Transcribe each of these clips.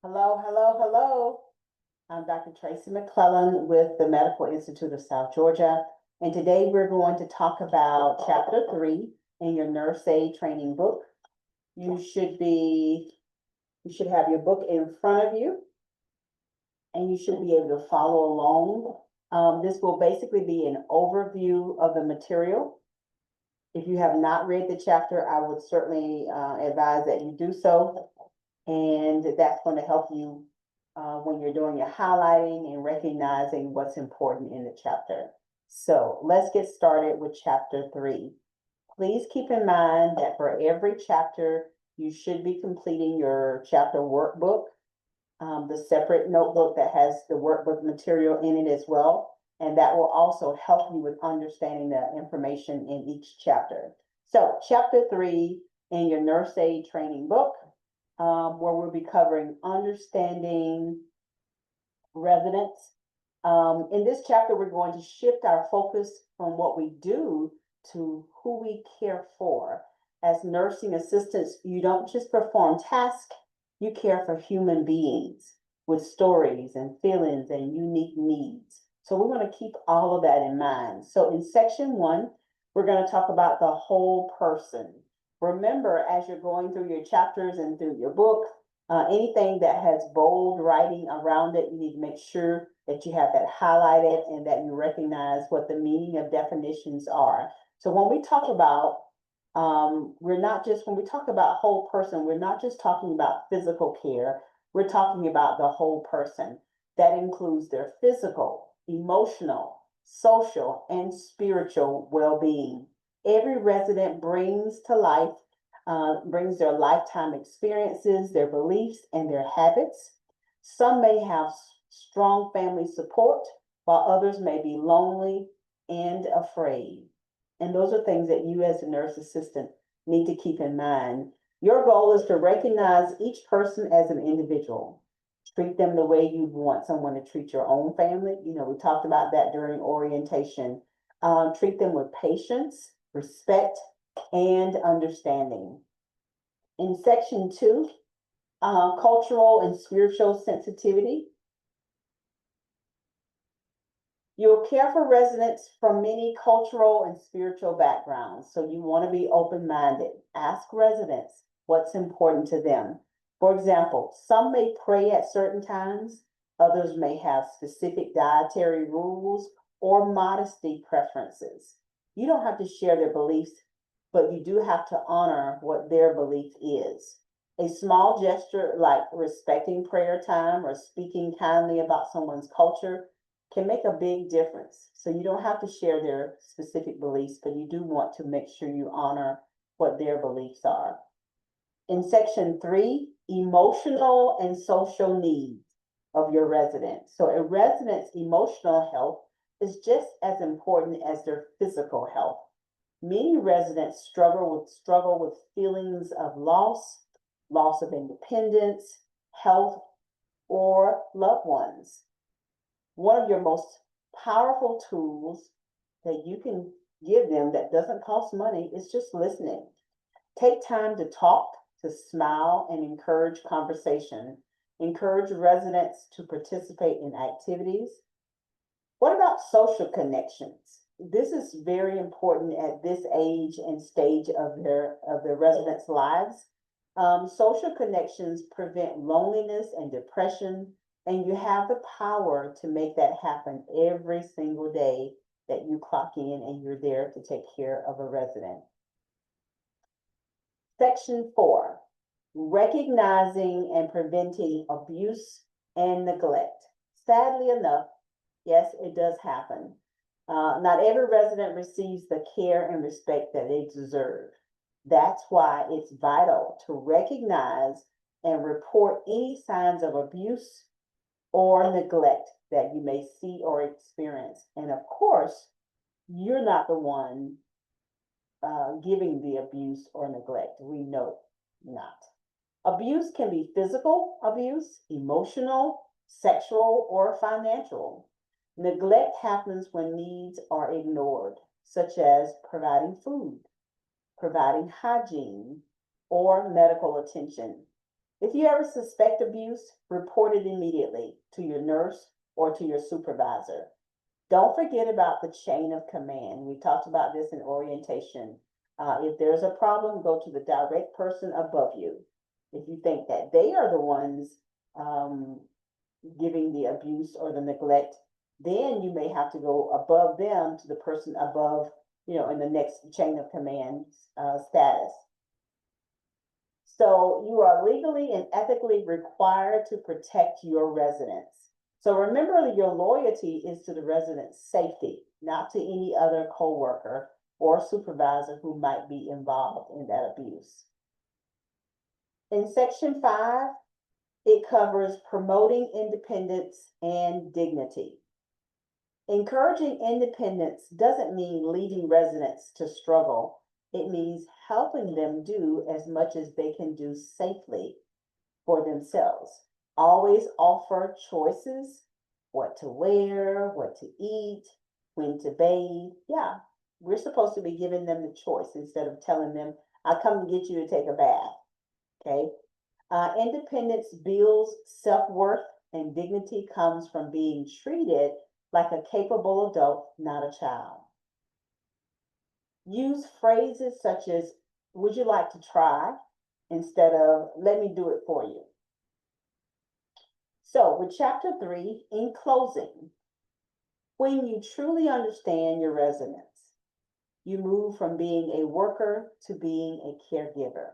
Hello, hello, hello. I'm Dr. Tracy McClellan with the Medical Institute of South Georgia. And today we're going to talk about chapter 3 in your nurse aid training book. You should have your book in front of you and you should be able to follow along. This will basically be an overview of the material. If you have not read the chapter, I would certainly advise that you do so. And that's going to help you when you're doing your highlighting and recognizing what's important in the chapter. So let's get started with chapter 3. Please keep in mind that for every chapter, you should be completing your chapter workbook, the separate notebook that has the workbook material in it as well. And that will also help you with understanding the information in each chapter. So chapter 3 in your nurse aid training book, where we'll be covering understanding residents. In this chapter, we're going to shift our focus from what we do to who we care for. As nursing assistants, you don't just perform tasks, you care for human beings with stories and feelings and unique needs. So we want to keep all of that in mind. So in section 1, we're going to talk about the whole person. Remember, as you're going through your chapters and through your book, anything that has bold writing around it, you need to make sure that you have that highlighted and that you recognize what the meaning of definitions are. So when we talk about, when we talk about whole person, we're not just talking about physical care, we're talking about the whole person. That includes their physical, emotional, social, and spiritual well-being. Every resident brings to life brings their lifetime experiences, their beliefs, and their habits. Some may have strong family support, while others may be lonely and afraid. And those are things that you as a nurse assistant need to keep in mind. Your goal is to recognize each person as an individual. Treat them the way you'd want someone to treat your own family. You know, we talked about that during orientation. Treat them with patience, respect, and understanding. In section 2, cultural and spiritual sensitivity. You'll care for residents from many cultural and spiritual backgrounds, so you want to be open-minded. Ask residents what's important to them. For example, some may pray at certain times, others may have specific dietary rules or modesty preferences. You don't have to share their beliefs, but you do have to honor what their belief is. A small gesture like respecting prayer time or speaking kindly about someone's culture can make a big difference. So you don't have to share their specific beliefs, but you do want to make sure you honor what their beliefs are. In section 3, emotional and social needs of your residents. So a resident's emotional health is just as important as their physical health. Many residents struggle with feelings of loss of independence, health, or loved ones. One of your most powerful tools that you can give them that doesn't cost money is just listening. Take time to talk, to smile, and encourage conversation. Encourage residents to participate in activities. What about social connections? This is very important at this age and stage of their residents' lives. Social connections prevent loneliness and depression, and you have the power to make that happen every single day that you clock in and you're there to take care of a resident. Section 4, recognizing and preventing abuse and neglect. Sadly enough, yes, it does happen. Not every resident receives the care and respect that they deserve. That's why it's vital to recognize and report any signs of abuse or neglect that you may see or experience. And of course, you're not the one giving the abuse or neglect. We know not. Abuse can be physical abuse, emotional, sexual, or financial. Neglect happens when needs are ignored, such as providing food, providing hygiene, or medical attention. If you ever suspect abuse, report it immediately to your nurse or to your supervisor. Don't forget about the chain of command. We talked about this in orientation. If there's a problem, go to the direct person above you. If you think that they are the ones giving the abuse or the neglect, then you may have to go above them to the person above, in the next chain of command status. So you are legally and ethically required to protect your residents. So remember, your loyalty is to the resident's safety, not to any other coworker or supervisor who might be involved in that abuse. In section 5, it covers promoting independence and dignity. Encouraging independence doesn't mean leaving residents to struggle. It means helping them do as much as they can do safely for themselves. Always offer choices, what to wear, what to eat, when to bathe. Yeah, we're supposed to be giving them the choice instead of telling them, I'll come to get you to take a bath. Okay. Independence builds self-worth, and dignity comes from being treated like a capable adult, not a child. Use phrases such as, would you like to try? Instead of, let me do it for you. So with chapter 3, in closing, when you truly understand your residents, you move from being a worker to being a caregiver.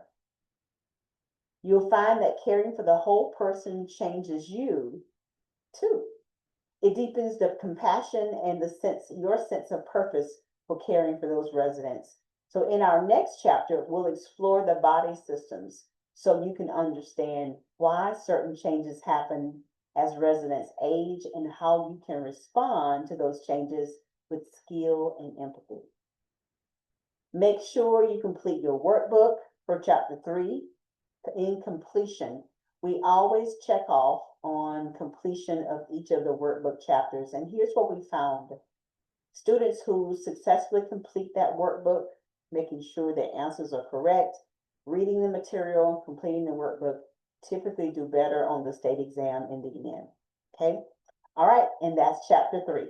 You'll find that caring for the whole person changes you too. It deepens the compassion and your sense of purpose for caring for those residents. So in our next chapter, we'll explore the body systems so you can understand why certain changes happen as residents age and how you can respond to those changes with skill and empathy. Make sure you complete your workbook for chapter 3. In completion, we always check off on completion of each of the workbook chapters. And here's what we found. Students who successfully complete that workbook, making sure their answers are correct, reading the material, completing the workbook, typically do better on the state exam in the end. Okay? All right, and that's chapter 3.